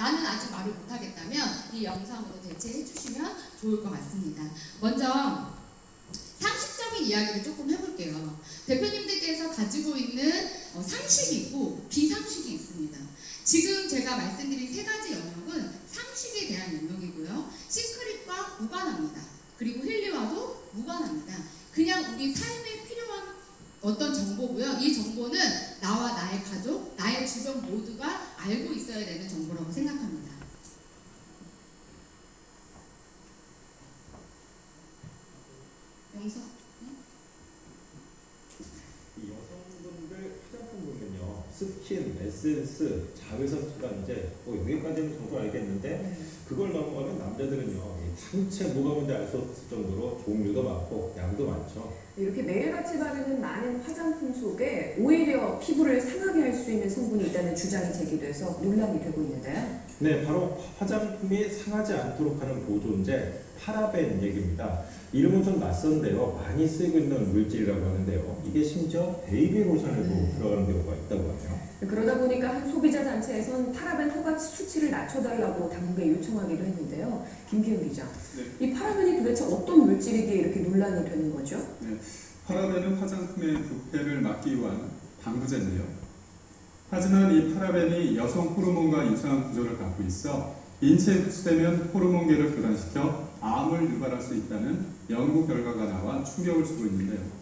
나는 아직 말을 못하겠다면 이 영상으로 대체해 주시면 좋을 것 같습니다. 먼저 상식적인 이야기를 조금 해볼게요. 대표님들께서 가지고 있는 상식이 있고 비상식이 있습니다. 지금 제가 말씀드린 세 가지 영역은 상식에 대한 영역이고요. 시크릿과 무관합니다. 그리고 힐리와도 무관합니다. 그냥 우리 삶에 필요한 어떤 정보고요. 이 정보는 나와 나의 가족, 나의 주변 모두가 알고 있어야 되는 정보라고 생각합니다. 영서? 이 여성분들 화장품 보면요, 스킨, 에센스, 자외선 차단제, 여기까지는 저도 알겠는데 그걸 넘어가면 남자들은요, 당체 뭐가 뭔지 알 수 없을 정도로 종류도 많고 양도 많죠. 이렇게 매일같이 바르는 많은 화장품 속에 오히려 피부를 상하게 할 수 있는 성분이 있다는 주장이 제기돼서 논란이 되고 있는데요. 네, 바로 화장품이 상하지 않도록 하는 보존제 파라벤 얘기입니다. 이름은 좀 낯선데요, 많이 쓰이고 있는 물질이라고 하는데요, 이게 심지어 베이비 로션에도 들어가는 경우가 있다고 하네요. 그러다 보니까 한 소비자 단체에선 파라벤 허가 수치를 낮춰달라고 당국에 요청하기도 했는데요. 김기훈 기자, 네. 이 파라벤이 도대체 어떤 물질이기에 이렇게 논란이 되는 거죠? 네. 파라벤은 화장품의 부패를 막기 위한 방부제인데요. 하지만 이 파라벤이 여성 호르몬과 유사한 구조를 갖고 있어 인체에 흡수되면 호르몬계를 교란시켜 암을 유발할 수 있다는 연구 결과가 나와 충격을 주고 있는데요.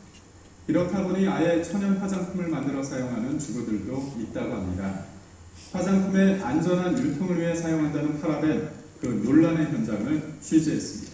이렇다 보니 아예 천연 화장품을 만들어 사용하는 주부들도 있다고 합니다. 화장품의 안전한 유통을 위해 사용한다는 파라벤, 그 논란의 현장을 취재했습니다.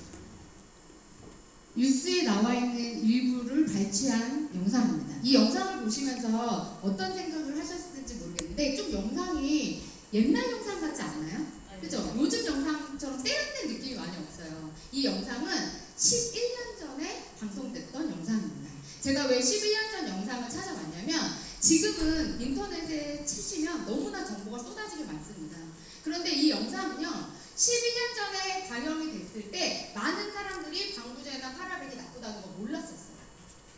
뉴스에 나와 있는 일부를 발췌한 영상입니다. 이 영상을 보시면서 어떤 생각을 하셨을지 모르겠는데 좀 영상이 옛날 영상 같지 않나요? 그죠? 요즘 영상처럼 세련된 느낌이 많이 없어요. 이 영상은 11년 전에 방송됐던 영상입니다. 제가 왜 11년 전 영상을 찾아봤냐면 지금은 인터넷에 치시면 너무나 정보가 쏟아지게 많습니다. 그런데 이 영상은요, 12년 전에 방영이 됐을 때 많은 사람들이 방부제나 파라벤이 나쁘다는 걸 몰랐었어요.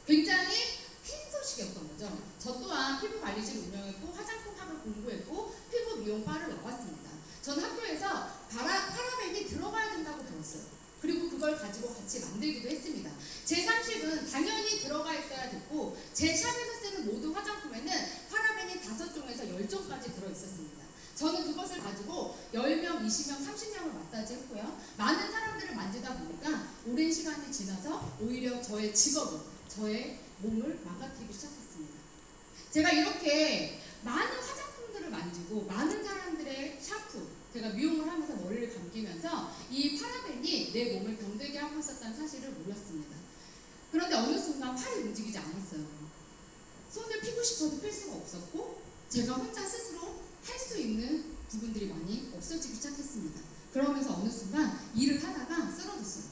굉장히 흰 소식이었던 거죠. 저 또한 피부관리실 운영했고 화장품학을 공부했고 피부 미용과를 나왔습니다. 전 학교에서 파라벤이 들어가야 된다고 배웠어요. 그리고 그걸 가지고 같이 만들기도 했습니다. 제 상식은 당연히 들어가 있어야 됐고 제 샵에서 쓰는 모든 화장품에는 파라벤이 5종에서 10종까지 들어있었습니다. 저는 그것을 가지고 10명, 20명, 30명을 마사지했고요. 많은 사람들을 만지다 보니까 오랜 시간이 지나서 오히려 저의 직업을, 저의 몸을 망가뜨리기 시작했습니다. 제가 이렇게 많은 화장품들을 만지고 많은 사람들의 샴푸, 제가 미용을 하면서 머리를 감기면서 이 파라벤이 내 몸을 병들게 하고 있었다는 사실을 몰랐습니다. 그런데 어느 순간 팔이 움직이지 않았어요. 손을 피고 싶어도 필 수가 없었고 제가 혼자 스스로 할 수 있는 부분들이 많이 없어지기 시작했습니다. 그러면서 어느 순간 일을 하다가 쓰러졌어요.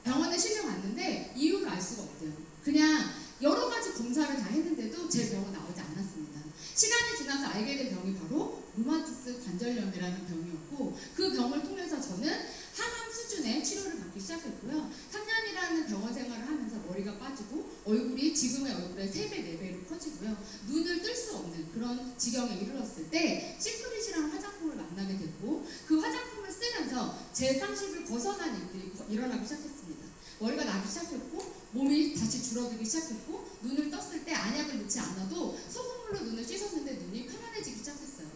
병원에 실려갔는데 이유를 알 수가 없대요. 그냥 여러 가지 검사를 다 했는데도 제 병은 나오지 않았습니다. 시간이 지나서 알게 된 병이 바로 루마티스 관절염이라는 병이었고 그 병을 통해서 저는 항암 수준의 치료를 받기 시작했고요. 3년이라는 병원 생활을 하면서 머리가 빠지고 얼굴이 지금의 얼굴의 3배, 4배로 커지고요. 눈을 뜰 수 없는 그런 지경에 이르렀을 때 시크릿이라는 화장품을 만나게 됐고 그 화장품을 쓰면서 제 상식을 벗어난 일들이 일어나기 시작했습니다. 머리가 나기 시작했고 몸이 다시 줄어들기 시작했고 눈을 떴을 때 안약을 넣지 않아도 소금물로 눈을 씻었는데 눈이 편안해지기 시작했어요.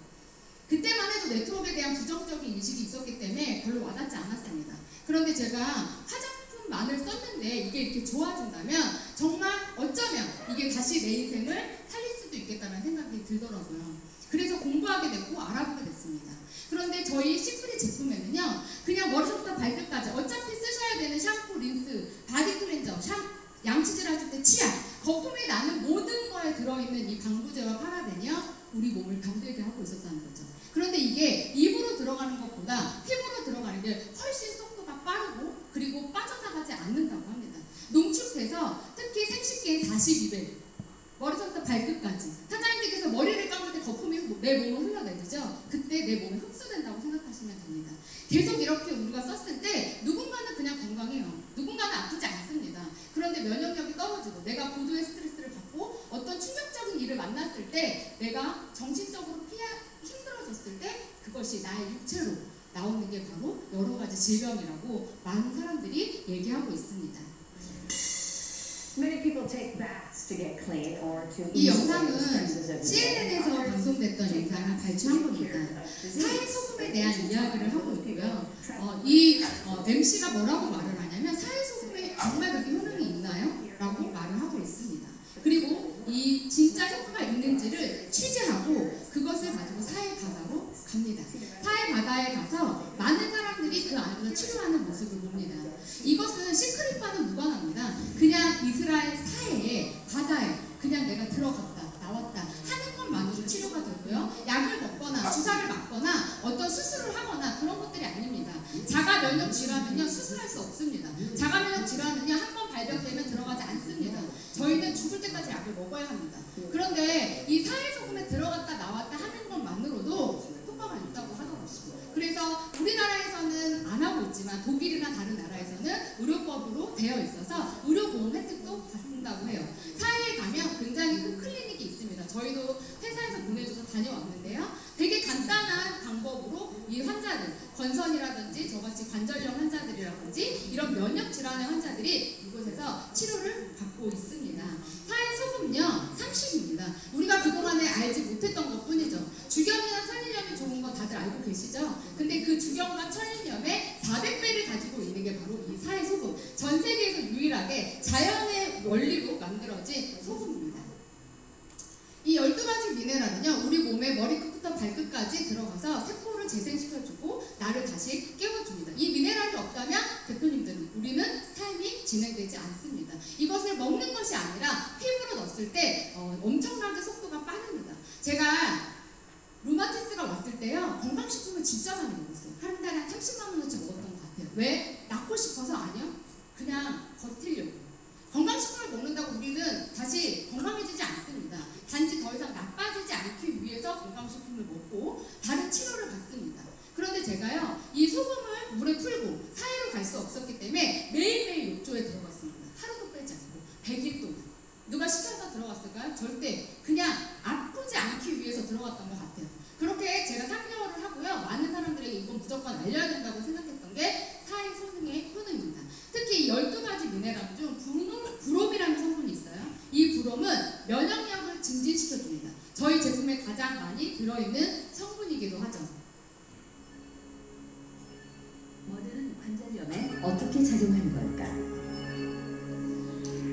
그때만 해도 네트워크에 대한 부정적인 인식이 있었기 때문에 별로 와닿지 않았습니다. 그런데 제가 화장품만을 썼는데 이게 이렇게 좋아진다면 정말 어쩌면 이게 다시 내 인생을 살릴 수도 있겠다는 생각이 들더라고요. 그래서 공부하게 됐고 알아보게 됐습니다. 그런데 저희 시크릿 제품에는요, 그냥 머리부터 발끝까지 어차피 쓰셔야 되는 샴푸, 린스, 바디 클렌저, 양치질 하실 때 치약, 거품이 나는 모든 거에 들어있는 이 방부제와 파라벤이요, 우리 몸을 병들게 하고 있었다는 거죠. 그런데 이게 입으로 들어가는 것보다 피부로 들어가는 게 훨씬 속도가 빠르고 그리고 빠져나가지 않는다고 합니다. 농축돼서 특히 생식기의 42배, 머리부터 발끝까지. 사장님들께서 머리를 감을 때 거품이 내 몸을 흘러내리죠. 그때 내 몸에 흡수된다고 생각하시면 됩니다. 계속 이렇게 우리가 썼을 때 누군가는 그냥 건강해요. 누군가는 아프지 않습니다. 그런데 면역력이 떨어지고 내가 고도의 스트레스를 받고 어떤 충격적인 일을 만났을 때 내가 정신적으로 힘들어졌을 때 그걸 그것이 나의 육체로 나오는 게 바로 여러 가지 질병이라고 많은 사람들이 얘기하고 있습니다. Many people take baths to get clean or to 이 ease away the 영상은 stresses of the day. CNN에서 방송됐던 영상을 발췌한 겁니다. 사회 소금에 대한 이야기를 하고 있고요. MC가 뭐라고 말을 하냐면 사회 소금에 정말 그렇게 효능이 있나요? 라고 말을 하고 있습니다. 그리고 이 진짜 효과가 있는지를 취재하고 그것을 가지고 사회 바다로 갑니다. 사회 바다에 가서 많은 사람들이 그 안에서 치료하는 모습을 봅니다. 이것은 시크릿과는 무관합니다. 그냥 이스라엘 사회에 바다에 그냥 내가 들어갔다 나왔다 하는 것만으로 치료가 되고요. 약을 먹거나 주사를 맞거나 어떤 수술을 하거나 그런 것들이 아닙니다. 자가 면역 질환은요 수술할 수 없습니다. 자가 면역 질환은요 한 번 발병되면 들어가지 않습니다. 저희는 죽을 때까지 약을 먹어야 합니다. 그런데 이 사회 소금에 들어갔다 나왔다 하는 것만으로도 효과가 있다고 하더라고요. 그래서 우리나라에서는 안 하고 있지만 독일이나 다른 나라에서는 의료법으로 되어 있어서 의료보험 혜택도 받는다고 해요. 사회에 가면 굉장히 큰 클리닉이 있습니다. 저희도 회사에서 보내줘서 다녀왔는데요. 되게 간단한 방법으로 이 환자들, 건선이라든지 저같이 관절염 환자들이라든지 이런 면역 질환의 환자들이 이곳에서 치료를 받고 있습니다. 사회 소금은요 30입니다. 우리가 그동안에 알지 못했던 것 뿐이죠. 주겸이나 천일염이 좋은 거 다들 알고 계시죠? 근데 그 주겸과 천일염의 400배를 가지고 있는 게 바로 이 사회 소금. 전 세계에서 유일하게 자연의 원리로 만들어진 소금입니다. 이 12가지 미네랄은요 우리 몸의 머리끝부터 발끝까지 들어가서 세포를 재생시켜주고 나를 다시 깨워줍니다. 이 미네랄이 없다면 대표님들은 우리는 삶이 진행되지 않습니다. 이것을 먹는 것이 아니라 피부로 넣었을 때 엄청나게 속도가 빠릅니다. 제가 루마티스가 왔을 때요 건강식품을 진짜 많이 먹었어요. 한 달에 30만 원어치 먹었던 것 같아요. 왜? 낳고 싶어서? 아니요. 그냥 버티려고. 건강식품을 먹는다고 우리는 다시 건강해지지 않습니다. 단지 더 이상 나빠지지 않기 위해서 건강식품을 먹고 다른 치료를 받습니다. 그런데 제가요 이 소금을 물에 풀고 사회로 갈 수 없었기 때문에 매일매일 욕조에 들어갔습니다. 하루도 빼지 않고 100일 동안. 누가 시켜서 들어갔을까요? 절대 그냥 아프지 않기 위해서 들어갔던 것 같아요. 그렇게 제가 3개월을 하고요 많은 사람들에게 이건 무조건 알려야 된다고 생각했던 게 사회 소금의 효능입니다. 특히 이 12가지 미네랄 중 브롬이라는 성분이 있어요. 이 브롬은 면역력을 증진시켜줍니다. 저희 제품에 가장 많이 들어있는 성분이기도 하죠. 머드는 관절염에 어떻게 작용하는 걸까?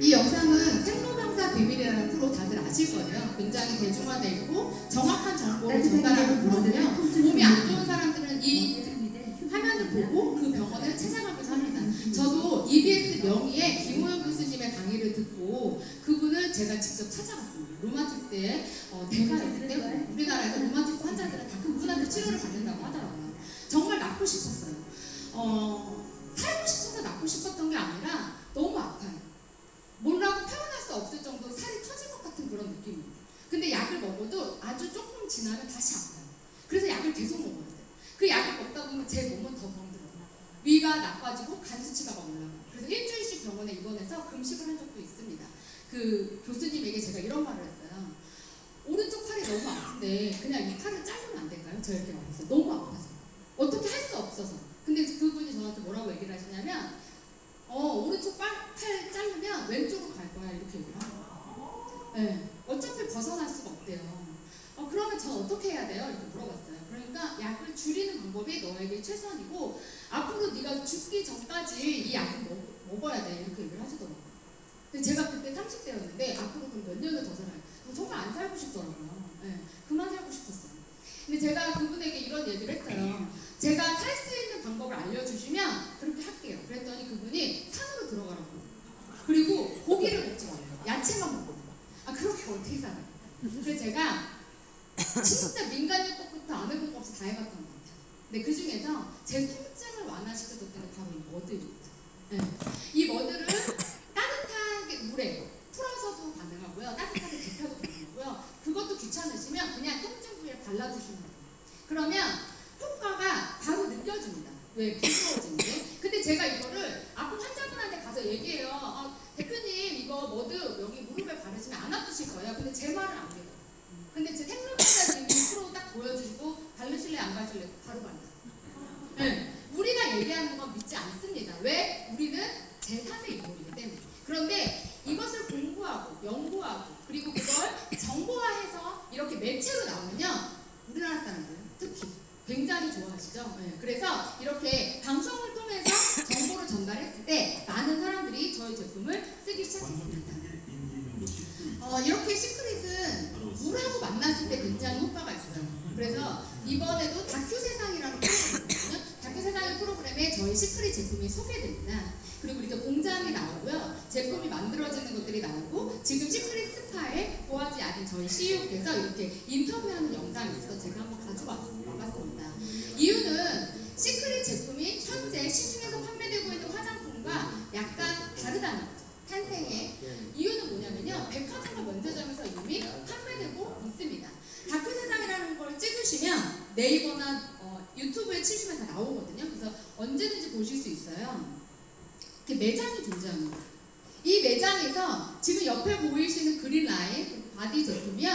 이 영상은 생로병사 비밀이라는 프로 다들 아실 거예요. 굉장히 대중화되어 있고 정확한 정보를 전달하는 프로고요. 몸이 안 좋은 사람들은 이 화면을 보고 그 병원을 찾아가기도 합니다. 저도 EBS 명의의 김호영 교수님의 강의를 듣고 그분을 제가 직접 찾아갔습니다. 루마티스의 대가이기 때문에 우리나라에서 루마티스 환자들은 다 그분한테 치료를 받는다고 하더라고요. 정말 낫고 싶었어요. 살고 싶어서 낫고 싶었던 게 아니라 너무 아파요. 뭐라고 표현할 수 없을 정도로 살이 터질 것 같은 그런 느낌이에요. 근데 약을 먹어도 아주 조금 지나면 다시 아파요. 그래서 약을 계속 먹어야 돼요. 그 약을 먹다 보면 제 몸은 더 병들어요. 위가 나빠지고 간 수치가 막 올라가요. 그래서 일주일씩 병원에 입원해서 금식을 한 적도 있습니다. 그 교수님에게 제가 이런 말을 했어요. 오른쪽 팔이 너무 아픈데 그냥 이 팔을 자르면 안 될까요? 저 이렇게 말했어요. 너무 아파서. 어떻게 할 수 없어서. 근데 그분이 저한테 뭐라고 얘기를 하시냐면 오른쪽 팔 자르면 왼쪽으로 갈 거야 이렇게 얘기를 하는 거예요. 네. 어차피 벗어날 수가 없대요. 그러면 전 어떻게 해야 돼요? 이렇게 물어봤어요. 그러니까 약을 줄이는 방법이 너에게 최선이고 앞으로 네가 죽기 전까지 이 약을 먹어야 돼 이렇게 얘기를 하시더라고요. 근데 제가 그때 30대였는데 앞으로 그럼 몇 년을 더 살아요? 정말 안 살고 싶더라고요. 네. 그만 살고 싶었어요. 근데 제가 그분에게 이런 얘기를 했어요. 제가 살 수 있는 방법을 알려주시면 그렇게 할게요. 그랬더니 그분이 산으로 들어가라고. 그리고 고기를 먹지 말래요. 야채만 먹고. 그렇게 어떻게 살아요? 그래서 제가 진짜 민간요법부터 안 해본 거 없이 다 해봤던 것 같아요. 근데 그 중에서 제 통증을 완화시켜줬던 게 바로 이 머드입니다. 네. 이 머드를 따뜻하게 물에 풀어서도 가능하고요. 따뜻하게 데펴도 가능하고요. 그것도 귀찮으시면 그냥 통증 부위에 발라주시면 돼요. 그러면 효과가 바로 느껴집니다. 왜? 부드러워지는데. 근데 제가 이거를 아픈 환자분한테 가서 얘기해요. 대표님 이거 머드 여기 무릎에 바르시면 안 아프실 거예요. 근데 제 말은 안 돼요. 근데 제 생로병사님이 프로 딱 보여주시고 바르실래 안 바르실래? 바로 바른다. 네. 우리가 얘기하는 건 믿지 않습니다. 왜? 우리는 제3의 인물이기 때문에. 그런데 이것을 공부하고 연구하고 그리고 그걸 정보화해서 이렇게 매체로 나오면요, 우리나라 사람들 특히 굉장히 좋아하시죠. 네. 그래서 이렇게 방송을 통해서 정보를 전달했을 때 많은 사람들이 저희 제품을 쓰기 시작했습니다. 이렇게 시크릿은 물하고 만났을 때 굉장히 효과가 있어요. 그래서 이번에도 다큐 세상이라는 프로그램이거든요. 다큐 세상의 프로그램에 저희 시크릿 제품이 소개됩니다. 그리고 이렇게 공장이 나오고요, 제품이 만들어지는 것들이 나오고, 지금 시크릿 스파에 고하지 않은 저희 CEO께서 이렇게 인터뷰하는 영상이 있어서 제가 한번 가져와봤습니다. 이유는 시크릿 제품이 현재 시중에서 판매되고 있는 화장품과 약간 다르다는 거죠. 탄생의 이유는 뭐냐면요, 백화점과 면세점에서 이미 판매되고 있습니다. 다큐 세상이라는 걸 찍으시면 네이버나 유튜브에 치시면 다 나오거든요. 그래서 언제든지 보실 수 있어요. 이렇게 매장이 존재합니다. 이 매장에서 지금 옆에 보이시는 그린라인 바디 제품이요,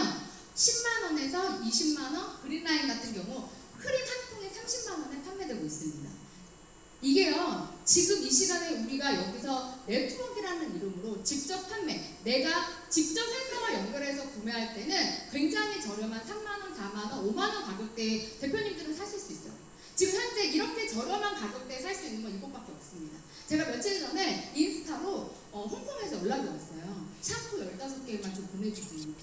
10만원에서 20만원, 그린라인 같은 경우 크림 한 통에 30만원에 판매되고 있습니다. 이게요, 지금 이 시간에 우리가 여기서 네트워크라는 이름으로 직접 판매, 내가 직접 회사와 연결해서 구매할 때는 굉장히 저렴한 3만원, 4만원, 5만원 가격대에 대표님들은 사실 수 있어요. 지금 현재 이렇게 저렴한 가격대에 살 수 있는 건 이곳밖에 없습니다. 제가 며칠 전에 인스타로 홍콩에서 연락이 왔어요. 샴푸 15개만 좀 보내주세요.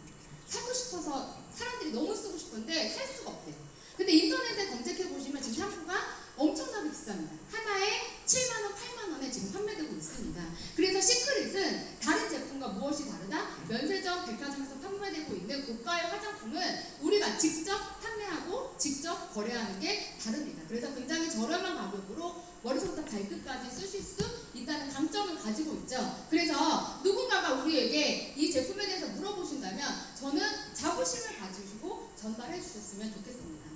사고 싶어서 사람들이 너무 쓰고 싶은데 살 수가 없대요. 근데 인터넷에 검색해보시면 지금 샴푸가 엄청나게 비쌉니다. 하나에 7만원, 8만원에 지금 판매되고 있습니다. 그래서 시크릿은 다른 제품과 무엇이 다르다? 면세점, 백화점에서 판매되고 있는 고가의 화장품은 우리가 직접 판매하고 직접 거래하는 게 다릅니다. 그래서 굉장히 저렴한 가격으로 머리부터 발끝까지 쓰실 수 있다는 강점을 가지고 있죠. 그래서 누군가가 우리에게 이 제품에 대해서 물어보신다면 저는 자부심을 가지시고 전달해 주셨으면 좋겠습니다.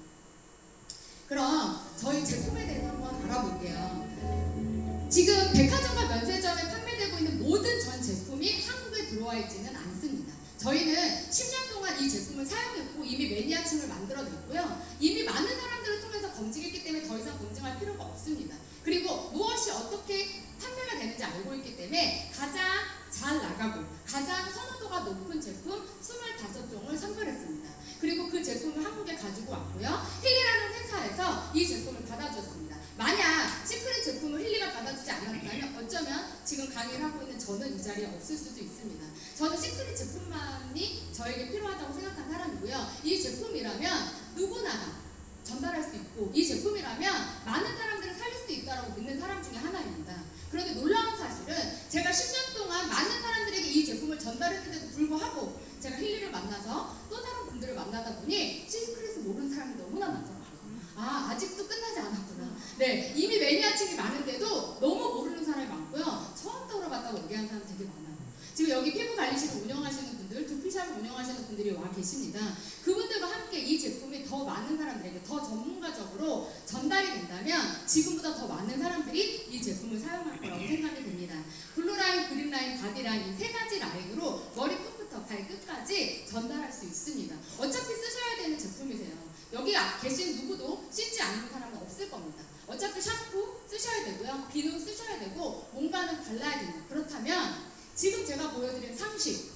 그럼 저희 제품에 대해서 한번 알아볼게요. 지금 백화점과 면세점에 판매되고 있는 모든 전 제품이 한국에 들어와 있지는 않습니다. 저희는 10년 동안 이 제품을 사용했고 이미 매니아층을 만들어냈고요. 이미 많은 사람들을 통해서 검증했기 때문에 더 이상 검증할 필요가 없습니다. 그리고 무엇이 어떻게 판매가 되는지 알고 있기 때문에 가장 잘 나가고 가장 선호도가 높은 제품 25종을 선별했습니다. 그리고 그 제품을 한국에 가지고 왔고요. 힐리라는 회사에서 이 제품을 받아주었습니다. 만약 시크릿 제품을 힐리가 받아주지 않았다면 어쩌면 지금 강의를 하고 있는 저는 이 자리에 없을 수도 있습니다. 저는 시크릿 제품만이 저에게 필요하다고 생각한 사람이고요. 이 제품이라면 누구나 전달할 수 있고 이 제품이라면 많은 사람들을 살릴 수 있다고 믿는 사람 중에 하나입니다. 그런데 놀라운 사실은 제가 10년 동안 많은 사람들에게 이 제품을 전달했는데도 불구하고 제가 힐리를 만나서 또 다른 분들을 만나다 보니 시크릿을 모르는 사람이 너무나 많더라고요. 아직도 끝나지 않았구나. 네, 이미 매니아층이 많은데도 너무 모르는 사람이 많고요. 처음 들어봤다고 얘기하는 사람 되게 많아요. 지금 여기 피부관리실을 운영하시는 분들, 두피샵을 운영하시는 분들이 와 계십니다. 그분들과 함께 이 제품이 더 많은 사람들에게 더 전문가적으로 전달이 된다면 지금보다 더 많은 사람들이 이 제품을 사용할 거라고 생각이 됩니다. 블루라인, 그린라인, 바디라인 이 세 가지 라인으로 머리끝부터 발끝까지 전달할 수 있습니다. 어차피 쓰셔야 되는 제품이세요. 여기 계신 누구도 쓰지 않는 사람은 없을 겁니다. 어차피 샴푸 쓰셔야 되고요. 비누 쓰셔야 되고 뭔가는 발라야 된다. 그렇다면 지금 제가 보여드린 상식,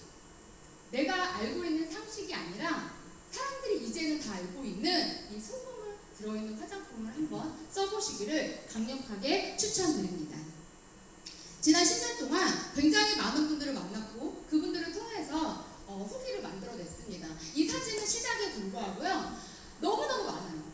내가 알고 있는 상식이 아니라 사람들이 이제는 다 알고 있는 이 소금을 들어있는 화장품을 한번 써보시기를 강력하게 추천드립니다. 지난 10년 동안 굉장히 많은 분들을 만났고 그분들을 통해서 후기를 만들어냈습니다. 이 사진은 시작에 불과하고요. 너무너무 많아요.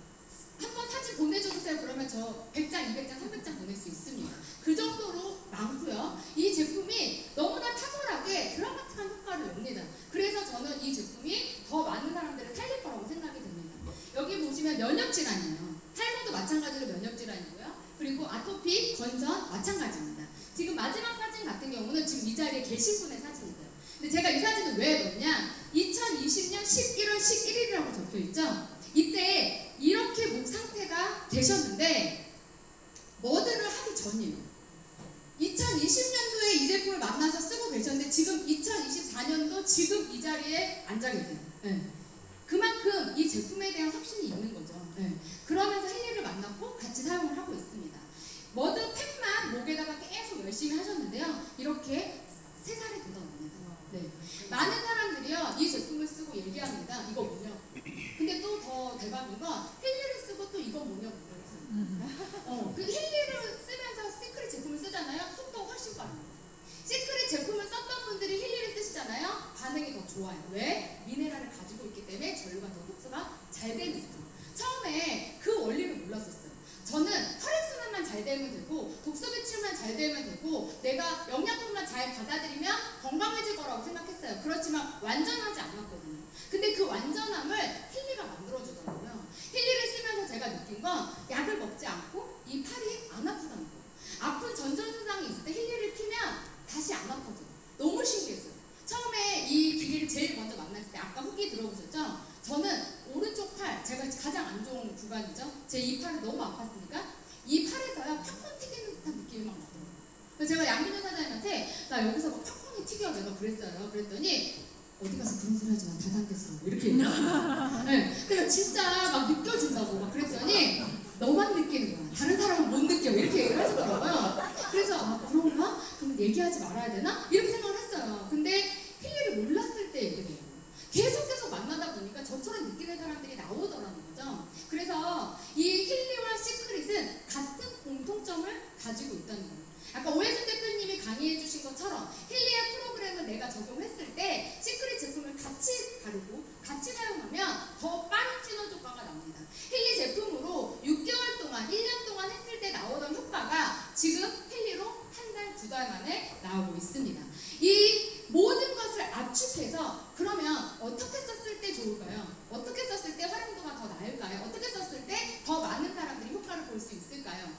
한번 사진 보내줘주세요. 그러면 저 100장, 200장, 300장 보낼 수 있습니다. 그 정도로 많고요. 이 제품이 너무나 탁월하게 드라마틱한 효과를 냅니다. 그래서 저는 이 제품이 더 많은 사람들을 살릴 거라고 생각이 듭니다. 여기 보시면 면역질환이에요. 탈모도 마찬가지로 면역질환이고요. 그리고 아토피, 건선 마찬가지입니다. 지금 마지막 사진 같은 경우는 지금 이 자리에 계신 분의 사진이세요. 근데 제가 이 사진을 왜 넣냐? 2020년 11월 11일이라고 적혀있죠? 이때 이렇게 목 상태가 되셨는데 뭐들을 하기 전이에요. 2020년도에 이 제품을 만나서 쓰고 계셨는데 지금 2024년도 지금 이 자리에 앉아 계세요. 네. 그만큼 저는 이 제품에 대한 확신이 있는 거죠. 네. 그러면서 힐리를 만났고 같이 사용을 하고 있습니다. 머드 팩만 목에다가 계속 열심히 하셨는데요. 이렇게 3살이 걷어갑니다. 네. 많은 사람들이요 이 제품을 쓰고 얘기합니다. 이거 뭐냐? 근데 또 더 대박인 건 힐리를 쓰고 또 이거 뭐냐고 물어봤어요. 그 힐리를 쓰면서 시크릿 제품을 쓰잖아요. 속도가 훨씬 빠릅니다. 시크릿 제품을 썼던 분들이 힐리를 쓰시잖아요. 반응이 더 좋아요. 왜? 미네랄을 가지고 있기 때문에 전류가 더 흡수가 잘 되는 거죠. 처음에 그 원리를 몰랐었어요. 저는 혈액순환만 잘 되면 되고 독소 배출만 잘 되면 되고 내가 영양분만 잘 받아들이면 건강해질 거라고 생각했어요. 그렇지만 완전하지 않았거든요. 근데 그 완전함을 힐리가 만들어주더라고요. 힐리를 쓰면서 제가 느낀 건 약을 먹지 않고 이 팔이 안 아프다는 거예요. 아픈 전전증상이 있을 때 힐리를 피면 다시 안 아파져요. 너무 신기했어요. 처음에 이 기계를 제일 먼저 만났을 때 아까 후기 들어보셨죠? 저는 오른쪽 팔, 제가 가장 안 좋은 구간이죠. 제 이 팔이 너무 아팠으니까 이 팔에서요 팝콘 튀기는 듯한 느낌이 막 나더라고요. 그래서 제가 양민호 사장님한테 나 여기서 막 팝콘이 튀겨 내가 그랬어요. 그랬더니 어디 가서 그런 소리 하지 마. 다단계서 이렇게 얘기해요. 네. 그러니까 진짜 막 느껴진다고 막 그랬더니 너만 느끼는 거야. 다른 사람은 못 느껴. 이렇게 얘기를 하시더라고요. 그래서 아 그런가? 그럼 얘기하지 말아야 되나? 이렇게 생각을 했어요. 근데 힐리를 몰랐을 때 얘기해요. 계속 만나다 보니까 저처럼 느끼는 사람들이 나오더라는 거죠. 그래서 이 힐리와 시크릿은 같은 공통점을 가지고 있다는 거예요. 아까 오해준 대표님이 강의해 주신 것처럼 힐리의 프로그램을 내가 적용했을 때 시크릿 제품을 같이 바르고 같이 사용하면 더 빠른 진화 효과가 납니다. 힐리 제품으로 6개월 동안, 1년 동안 했을 때 나오던 효과가 지금 힐리로 한 달, 2달 만에 나오고 있습니다. 이 모든 것을 압축해서 그러면 어떻게 썼을 때 좋을까요? 어떻게 썼을 때 활용도가 더 나을까요? 어떻게 썼을 때 더 많은 사람들이 효과를 볼 수 있을까요?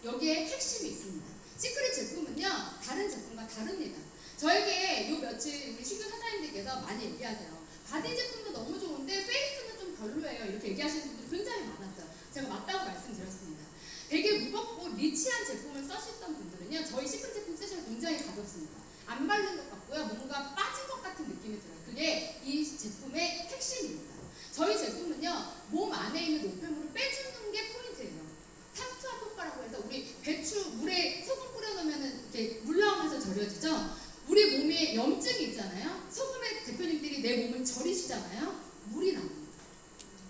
여기에 핵심이 있습니다. 시크릿 제품은요 다른 제품과 다릅니다. 저에게 요 며칠 우리 신규 사장님들께서 많이 얘기하세요. 바디 제품도 너무 좋은데 페이스는 좀 별로예요. 이렇게 얘기하시는 분들이 굉장히 많았어요. 제가 맞다고 말씀드렸습니다. 되게 무겁고 리치한 제품을 쓰셨던 분들은요 저희 시크릿 제품 쓰시면 굉장히 가볍습니다. 안 바른 것 같고요. 뭔가 빠진 것 같은 느낌이 들어요. 그게 이 제품의 핵심입니다. 저희 제품은요 몸 안에 있는 노폐물을 빼주는 게 포인트예요. 삼투압 효과라고 해서 우리 배추 물에 소금 뿌려놓으면 이렇게 물 나오면서 절여지죠. 우리 몸에 염증이 있잖아요. 소금에 대표님들이 내 몸을 절이시잖아요. 물이 나옵니다.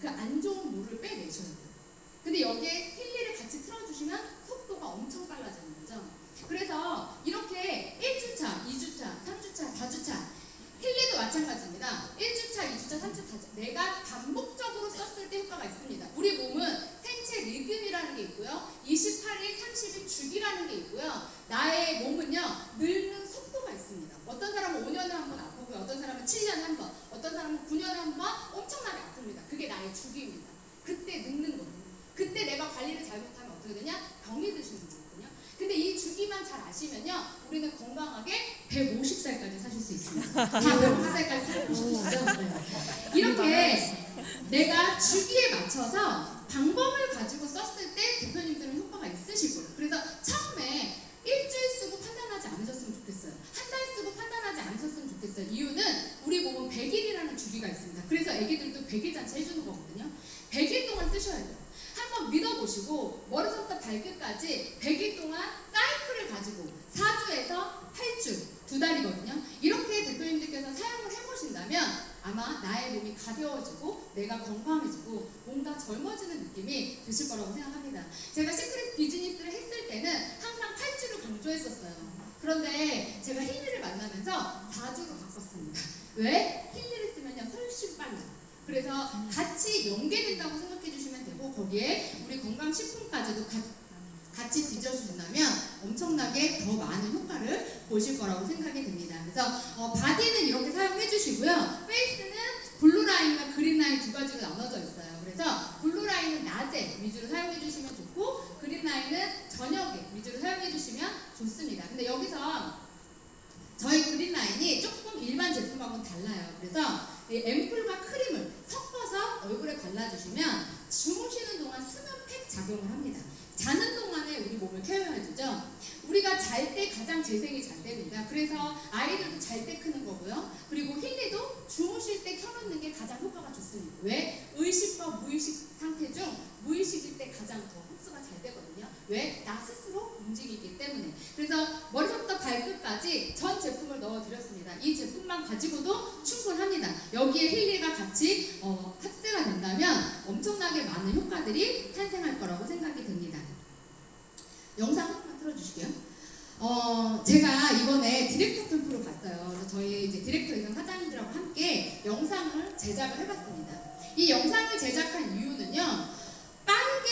그 안 좋은 물을 빼내셔야 돼요. 근데 여기에 힐리를 같이 틀어주시면 속도가 엄청 빨라지는 거죠. 그래서 이렇게 1주차, 2주차, 3주차, 4주차 힐리도 마찬가지입니다. 1주차, 2주차, 3주차, 4주차 내가 반복적으로 썼을 때 효과가 있습니다. 우리 몸은 생체 리듬이라는 게 있고요. 28일, 30일 주기라는 게 있고요. 나의 몸은요 늙는 속도가 있습니다. 어떤 사람은 5년에 한 번 아프고요. 어떤 사람은 7년에 한 번, 어떤 사람은 9년에 한 번 엄청나게 아픕니다. 그게 나의 주기입니다. 그때 늙는 거예요. 그때 내가 관리를 잘못하면 어떻게 되냐? 병이 드시는 거거든요. 근데 이 주기만 잘 아시면요 우리는 건강하게 150살까지 사실 수 있습니다. 다 150살까지 살고 싶으시죠? 네. 이렇게 내가 주기에 맞춰서 방법을 가지고 썼을 때 대표님들은 효과가 있으실 거예요. 그래서 처음에 일주일 쓰고 판단하지 않으셨으면 좋겠어요. 한 달 쓰고 판단하지 않으셨으면 좋겠어요. 이유는 우리 몸은 100일이라는 주기가 있습니다. 그래서 애기들도 100일 잔치 해주는 거거든요. 100일 동안 쓰셔야 돼요. 한번 믿어보시고 머리부터 발끝까지 100일 동안 사이클을 가지고 4주에서 8주, 2달이거든요. 이렇게 대표님들께서 사용을 해보신다면 아마 나의 몸이 가벼워지고 내가 건강해지고 뭔가 젊어지는 느낌이 드실 거라고 생각합니다. 제가 시크릿 비즈니스를 했을 때는 항상 8주를 강조했었어요. 그런데 제가 힐리를 만나면서 4주로 바꿨습니다. 왜? 힐리를 쓰면요 훨씬 빨라요. 그래서 같이 연계된다고 생각해 주시면 되고 거기에 우리 건강식품까지도 같이 뒤져주신다면 엄청나게 더 많은 효과를 보실 거라고 생각이 됩니다. 그래서 바디는 이렇게 사용해 주시고요. 페이스는 블루라인과 그린라인 두 가지로 나눠져 있어요. 그래서 블루라인은 낮에 위주로 사용해 주시면 좋고 그린라인은 저녁에 위주로 사용해 주시면 좋습니다. 근데 여기서 저희 그린라인이 조금 일반 제품하고는 달라요. 그래서 이 앰플과 크림을 섞어서 얼굴에 발라주시면 주무시는 동안 수면팩 작용을 합니다. 자는 동안에 우리 몸을 케어해주죠. 우리가 잘 때 가장 재생이 잘 됩니다. 그래서 아이들도 잘 때 크는 거고요. 그리고 힐리도 주무실 때 켜놓는 게 가장 효과가 좋습니다. 왜? 정도만 가지고도 충분합니다. 여기에 힐리가 같이 합세가 된다면 엄청나게 많은 효과들이 탄생할 거라고 생각이 됩니다. 영상 한번 틀어주실게요. 제가 이번에 디렉터 캠프로 갔어요. 그래서 저희 이제 디렉터 이상 사장님들하고 함께 영상을 제작을 해봤습니다. 이 영상을 제작한 이유는요, 빠르게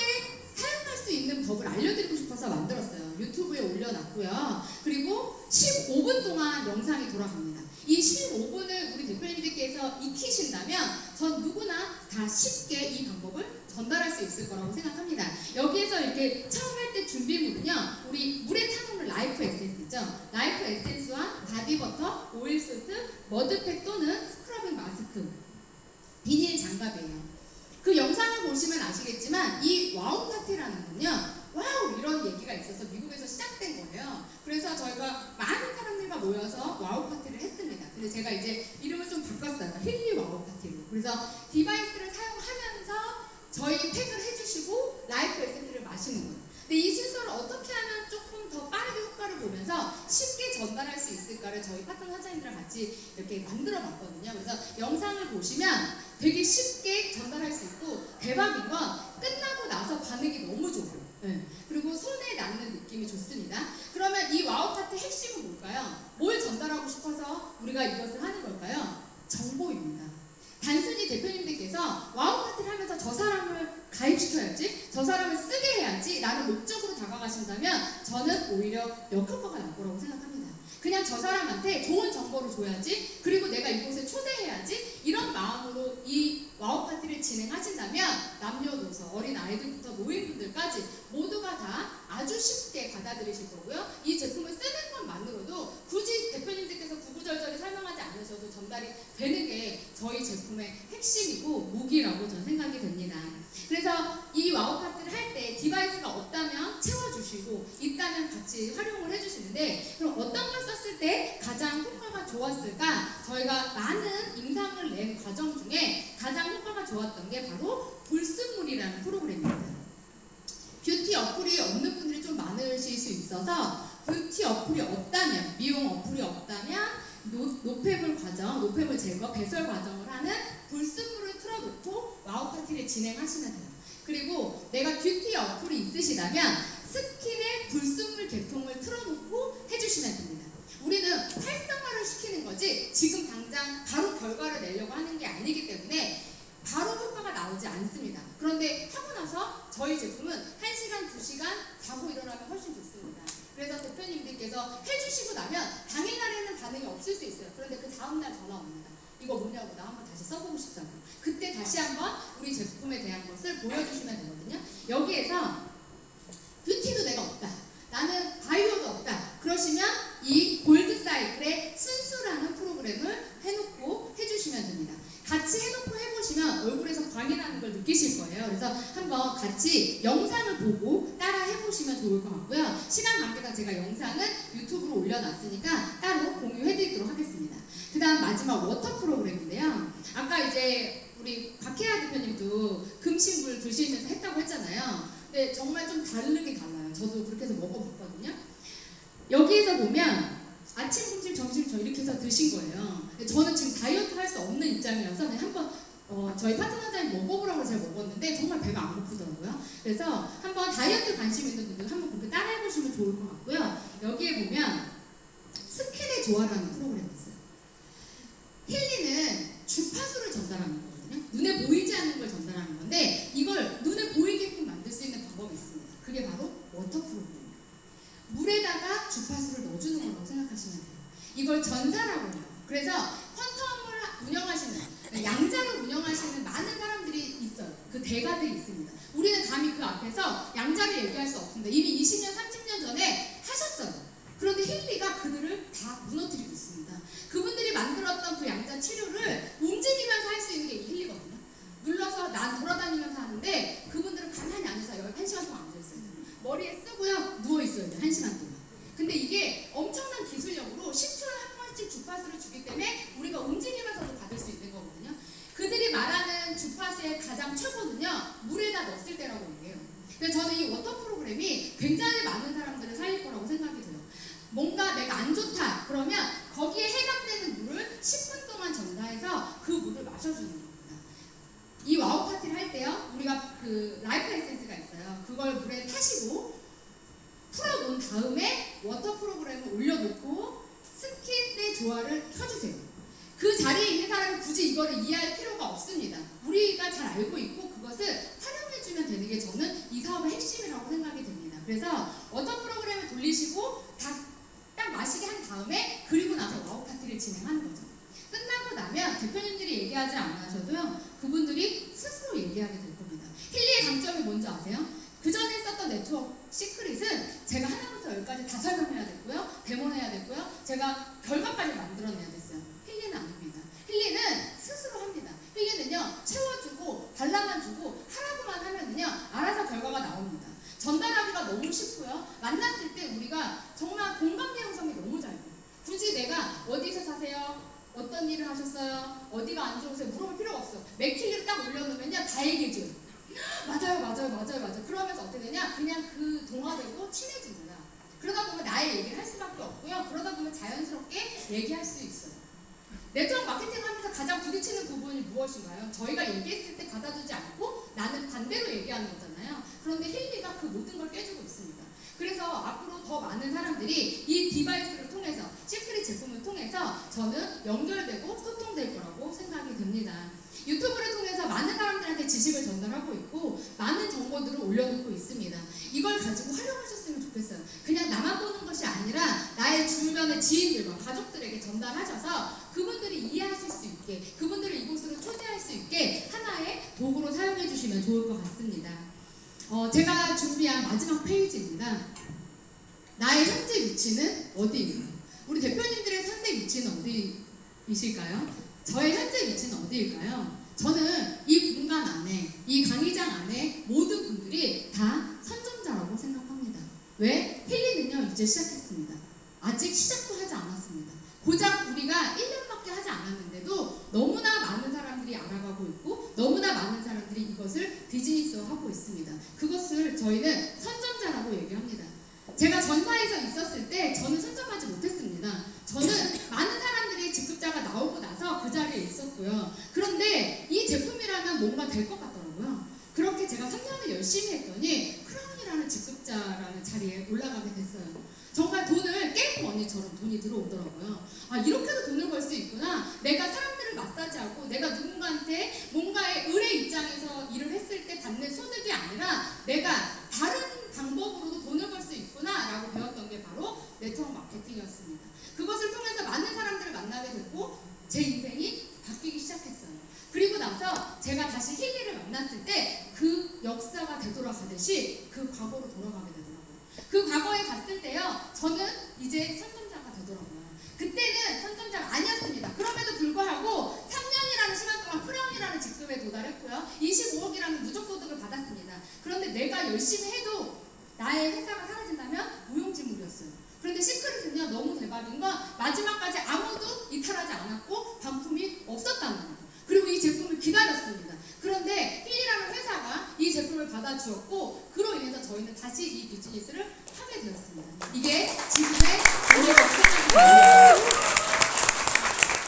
사용할 수 있는 법을 알려드리고 싶어서 만들었어요. 유튜브에 올려놨고요. 그리고 15분 동안 영상이 돌아갑니다. 이 15분을 우리 대표님들께서 익히신다면 전 누구나 다 쉽게 이 방법을 전달할 수 있을 거라고 생각합니다. 여기에서 이렇게 처음 할 때 준비물은요, 우리 물에 타놓는 라이프 에센스 있죠? 라이프 에센스와 바디버터, 오일소트, 머드팩 또는 스크러빙 마스크, 비닐 장갑이에요. 그 영상을 보시면 아시겠지만 이 와우 파티라는 건요, 와우 이런 얘기가 있어서 미국에서 시작된 거예요. 그래서 저희가 많은 사람들과 모여서 와우 파티를 했습니다. 근데 제가 이제 이름을 좀 바꿨어요. 힐리 와우 파티로. 그래서 디바이스를 사용하면서 저희 팩을 해주시고 라이프 에센스를 마시는 거예요. 근데 이 순서를 어떻게 하면 조금 더 빠르게 효과를 보면서 쉽게 전달할 수 있을까를 저희 파트너 사장님들랑 같이 이렇게 만들어 봤거든요. 그래서 영상을 보시면 되게 쉽게 전달할 수 있고, 대박인 건 끝나고 나서 반응이 너무 좋아요. 네. 그리고 손에 닿는 느낌이 좋습니다. 그러면 이 와우 파트 핵심은 뭘까요? 뭘 전달하고 싶어서 우리가 이것을 하는 걸까요? 정보입니다. 단순히 대표님들께서 와우 파티를 하면서 저 사람을 가입시켜야지, 저 사람을 쓰게 해야지 라는 목적으로 다가가신다면 저는 오히려 역효과가 날 거라고 생각합니다. 그냥 저 사람한테 좋은 정보를 줘야지, 그리고 내가 이곳에 초대해야지, 이런 마음으로 이 와우 파티를 진행하신다면 남녀노소, 어린 아이들부터 노인분들까지 모두가 다 아주 쉽게 받아들이실 거고요. 이 제품을 쓰는 것만으로도 굳이 대표님들께서 구구절절히 설명하지 않으셔도 전달이 되는 게 저희 제품의 핵심이고 무기라고 저는 생각이 됩니다. 그래서 이 와우 파티를 할 때 디바이스가 없다면 채워주시고 있다면 같이 활용을 해주시는데, 그럼 어떤 걸 썼을 때 가장 효과가 좋았을까? 저희가 많은 임상을 낸 과정 중에 가장 효과가 좋았던 게 바로 불순물이라는 프로그램이었어요. 뷰티 어플이 없는 분들이 좀 많으실 수 있어서 뷰티 어플이 없다면, 미용 어플이 없다면 노폐물 과정, 노폐물 제거, 배설 과정을 하는 불순물을 틀어놓고 와우 파티를 진행하시면 돼요. 그리고 내가 뷰티 어플이 있으시다면 스킨에 불순물 계통을 틀어놓고 해주시면 됩니다. 우리는 활성화를 시키는 거지 지금 당장 바로 결과를 내려고 하는 게 아니기 때문에 바로 효과가 나오지 않습니다. 그런데 하고 나서 저희 제품은 1시간, 2시간 자고 일어나면 훨씬 좋습니다. 그래서 대표님들께서 해주시고 나면 당일날에는 반응이 없을 수 있어요. 그런데 그 다음날 전화 옵니다. 이거 뭐냐고, 나 한번 다시 써보고 싶다고. 그때 다시 한번 우리 제품에 대한 것을 보여주시면 되거든요. 여기에서 뷰티도 내가 없다, 나는 바이오도 없다, 그러시면 이 골드 사이클의 순수라는 프로그램을 해놓고 해주시면 됩니다. 같이 해놓고 해보시면 얼굴에서 광이 나는 걸 느끼실 거예요. 그래서 한번 같이 영상을 보고 따라 해보시면 좋을 것 같고요. 시간 관계상 제가 영상은 유튜브로 올려놨으니까 따로 공유해드리도록 하겠습니다. 그 다음 마지막 워터 프로그램인데요. 아까 이제 우리 박혜아 대표님도 금신물 드시면서 했다고 했잖아요. 근데 정말 좀 다르긴 달라요. 저도 그렇게 해서 먹어봤거든요. 여기에서 보면 아침, 점심, 점심 저 이렇게 해서 드신 거예요. 저는 지금 다이어트 할 수 없는 입장이라서 그냥 한번 저희 파트너장님 먹어보라고 제가 먹었는데 정말 배가 안 고프더라고요. 그래서 한번 다이어트 관심 있는 분들 한번 그렇게 따라해보시면 좋을 것 같고요. 여기에 보면 스킨의 조화라는 프로그램이 있어요. 힐리는 주파수를 전달하는 거거든요. 눈에 보이지 않는 걸 전달하는 건데 이걸 눈에 보이게끔 만들 수 있는 방법이 있습니다. 그게 바로 워터 프로그램입니다. 물에다가 주파수를 넣어주는 거라고 생각하시면 돼요. 이걸 전사라고 해요. 그래서 퀀텀을 운영하시는, 양자를 운영하시는 많은 사람들이 있어요. 그 대가들이 있습니다. 우리는 감히 그 앞에서 양자를 얘기할 수 없습니다. 이미 20년, 30년 전에 하셨어요. 그런데 힐리가 그들을 다 무너뜨리고 있습니다. 그분들이 만들었던 그 양자 치료를 움직이면서 할 수 있는 게 이 힐리거든요. 눌러서 난 돌아다니면서 하는데 그분들은 가만히 앉아서 여기 1시간 동안 앉아있어요. 머리에 쓰고요, 누워있어야 돼요. 1시간 동안. 근데 이게 엄청난 기술력으로 10초에 한 번씩 주파수를 주기 때문에 우리가 움직이면서도 받을 수 있는 거거든요. 그들이 말하는 주파수의 가장 최고는요, 물에다 넣었을 때라고 얘기해요. 그래서 저는 이 워터 프로그램이 굉장히 많은 사람들을 살릴 거라고 생각이 돼요. 뭔가 내가 안 좋다 그러면 거기에 해당되는 물을 10초 그걸 물에 타시고 풀어놓은 다음에 워터 프로그램을 올려놓고 스킨의 조화를 켜주세요. 그 자리에 있는 사람이 굳이 이거를 이해할 필요가 없습니다. 우리가 잘 알고 있고 그것을 활용해주면 되는 게 저는 이 사업의 핵심이라고 생각이 됩니다. 그래서 워터 프로그램을 돌리시고 딱 마시게 한 다음에 그리고 나서 와우 파티를 진행하는 거죠. 끝나고 나면 대표님들이 얘기하지 않으셔도요, 그분들이 스스로 얘기하게 될 겁니다. 힐리의 강점이 뭔지 아세요? 그 전에 썼던 네트워크 시크릿은 제가 하나부터 열까지 다 설명해야 됐고요, 데모해야 됐고요, 제가 결과까지 만들어내야 됐어요. 힐리는 아닙니다. 힐리는 스스로 합니다. 힐리는요, 채워주고 발라만 주고 하라고만 하면은요 알아서 결과가 나옵니다. 전달하기가 너무 쉽고요, 만났을 때 우리가 정말 공감대 형성이 너무 잘 돼요. 굳이 내가 어디서 사세요? 어떤 일을 하셨어요? 어디가 안 좋으세요? 물어볼 필요가 없어. 맥힐리를 딱 올려놓으면요 다 얘기해줘요. 맞아요. 그러면서 어떻게 되냐? 그냥 그 동화되고 친해집니다. 그러다 보면 나의 얘기를 할 수밖에 없고요. 그러다 보면 자연스럽게 얘기할 수 있어요. 네트워크 마케팅 하면서 가장 부딪히는 부분이 무엇인가요? 저희가 얘기했을 때 받아주지 않고 나는 반대로 얘기하는 거잖아요. 그런데 힐리가 그 모든 걸 깨주고 있습니다. 그래서 앞으로 더 많은 사람들이 이 디바이스를 통해서, 시크릿 제품을 통해서 저는 연결되고 소통될 거라고 생각이 됩니다. 유튜브를 통해서 많은 사람들한테 지식을 전달하고 있고 많은 정보들을 올려놓고 있습니다. 이걸 가지고 활용하셨으면 좋겠어요. 그냥 나만 보는 것이 아니라 나의 주변의 지인들과 가족들에게 전달하셔서 그분들이 이해하실 수 있게, 그분들을 이곳으로 초대할 수 있게 하나의 도구로 사용해 주시면 좋을 것 같습니다. 제가 준비한 마지막 페이지입니다. 나의 현재 위치는 어디인가요? 우리 대표님들의 현재 위치는 어디이실까요? 저의 현재 위치는 어디일까요? 저는 이 공간 안에, 이 강의장 안에 모든 분들이 다 선정자라고 생각합니다. 왜? 힐리는요 이제 시작했습니다. 아직 시작도 하지 않았습니다. 고작 우리가 1년밖에 하지 않았는데도 너무나 많은 사람들이 알아가고 있고 너무나 많은 사람들이 이것을 비즈니스화하고 있습니다. 그것을 저희는 선정자라고 얘기합니다. 제가 전사에서 있었을 때 저는 선정하지 못했습니다. 저는 많은 사람들이 직급자가 나오고 나서 그 자리에 있었고요. 그런데 이 제품이라면 뭔가 될 것 같더라고요. 그렇게 제가 3년을 열심히 했더니 크라운이라는 직급자라는 자리에 올라가게 됐어요. 정말 돈을 게임 머니처럼 돈이 들어오더라고요. 아, 이렇게도 돈을 벌 수 있구나. 내가 사람들을 마사지하고 내가 누군가한테 뭔가의 의뢰 입장에서 일을 했을 때 받는 소득이 아니라 내가 다른 방법으로도 돈을 벌 수 있구나 라고 배웠던 게 바로 네트워크 마케팅이었습니다. 그것을 통해서 많은 사람들을 만나게 됐고 제 인생이 바뀌기 시작했어요. 그리고 나서 제가 다시 힐리를 만났을 때 그 역사가 되돌아가듯이 그 과거로 돌아가게 되더라고요. 그 과거에 갔을 때요, 저는 이제 선정자가 되더라고요. 그때는 선정자가 아니었습니다. 그럼에도 불구하고 3년이라는 시간 동안 크라운이라는 직급에 도달했고요. 25억이라는 누적소득을 받았습니다. 그런데 내가 열심히 해도 나의 회사가 사라진다면 무용지물이었어요. 그런데 시크릿은요, 너무 대박인 건 마지막까지 아무도 이탈하지 않았고 반품이 없었다는 거예요. 그리고 이 제품을 기다렸습니다. 그런데 힐리라는 회사가 이 제품을 받아주었고 그로 인해서 저희는 다시 이 비즈니스를 하게 되었습니다. 이게 지금의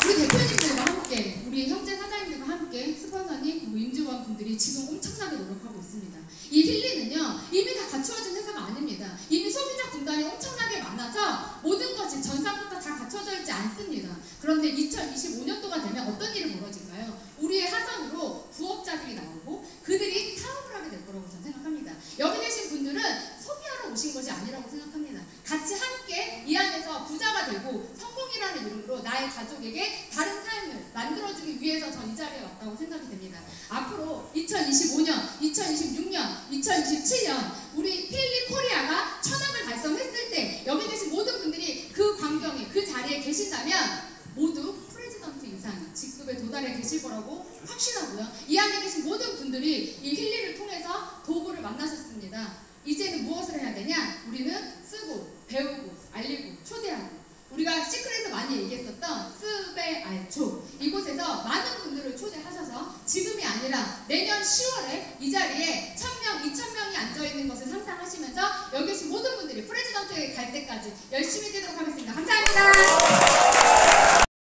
우리 대표님들과 함께, 우리 형제 사장님들과 함께 스폰서님 그리고 임직원 분들이 지금 엄청나게 노력하고 있습니다. 이 힐리는요 이미 다 갖추어진 회사가 아닙니다. 이미 소비자 군단이 엄청나게 많아서 모든 것이 전상부터 다 갖춰져 있지 않습니다. 그런데 2025년도가 되면 어떤 일이 벌어질까요? 우리의 하선으로 부업자들이 나오고 그들이 사업을 하게 될 거라고 저는 생각합니다. 여기 계신 분들은 소비하러 오신 것이 아니라고 생각합니다. 같이 함께 이 안에서 부자가 되고 성공이라는 이름으로 나의 가족에게 다른 삶을 만들어주기 위해서 전 이 자리에 왔다고 생각이 됩니다. 앞으로 2025년, 2026년, 2027년 우리 힐리 코리아가 1000억을 달성했을 때 여기 계신 모든 분들이 그 광경에, 그 자리에 계신다면 모두 프레지던트 이상 직급에 도달해 계실 거라고 확신하고요. 이 안에 계신 모든 분들이 이 힐리를 통해서 도구를 만나셨습니다. 이제는 무엇을 해야 되냐? 우리는 쓰고, 배우고, 알리고, 초대하고. 우리가 시크릿에서 많이 얘기했었던 스베알초, 이곳에서 많은 분들을 초대하셔서 지금이 아니라 내년 10월에 이 자리에 1000명, 2000명이 앉아있는 것을 상상하시면서 여기 계신 모든 분들이 프레지던트에 갈 때까지 열심히 뛰도록 하겠습니다. 감사합니다.